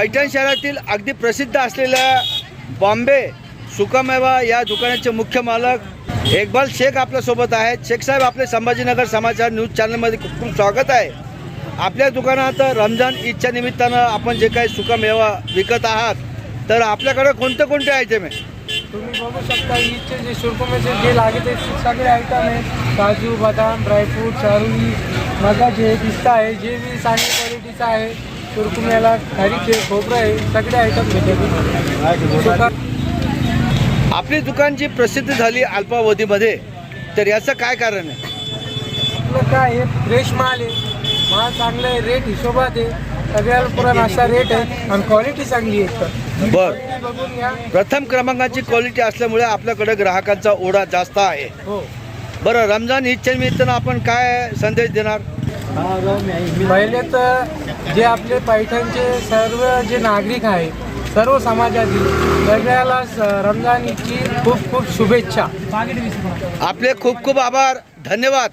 पैठण शहरातील अगदी प्रसिद्ध असलेल्या बॉम्बे सुकामेवा या दुकानाचे मुख्य मालक इकबाल शेख आपल्यासोबत आहेत। शेख साहेब, आपले संभाजीनगर समाचार न्यूज चॅनलमध्ये खूप खूप स्वागत आहे। आपल्या दुकानात रमजान ईदच्या निमित्तानं आपण जे काही सुकामेवा विकत आहात, तर आपल्याकडे कोणते कोणते आयटम आहे? तुम्ही बघू शकता ईदचे जे सुरकुमेचे जे लागेल ते सगळे आयटम आहेत। काजू, बदाम, ड्रायफ्रूट, चारोळी, मगाचे आहे, पिस्ता आहे, जे बी चांगल्या क्वालिटीचा आहे। सुरकुम्याला खारीचे खोबरं आहे, सगळे आयटम भेटतात। आपली दुकान जी प्रसिद्ध झाली अल्पावधीमध्ये, तर याचं काय कारण आहे? आपलं काय आहे, फ्रेश माल आहे, माल चांगला आहे, रेट हिशोबात आहे, सगळ्याला पुरा असा रेट आहे आणि क्वालिटी चांगली आहे। तर बरं, बघून घ्या। प्रथम क्रमांकाची क्वालिटी असल्यामुळे आपल्याकडे ग्राहकांचा ओढा जास्त आहे। हो, बरं, रमजान ईदच्या निमित्तानं आपण काय संदेश देणार? पहिले तर जे आपले पैठणचे सर्व जे नागरिक आहे, सर्व समाजातील सगळ्याला रमजान ईदची खूप खूप शुभेच्छा। आपले खूप खूप आभार, धन्यवाद।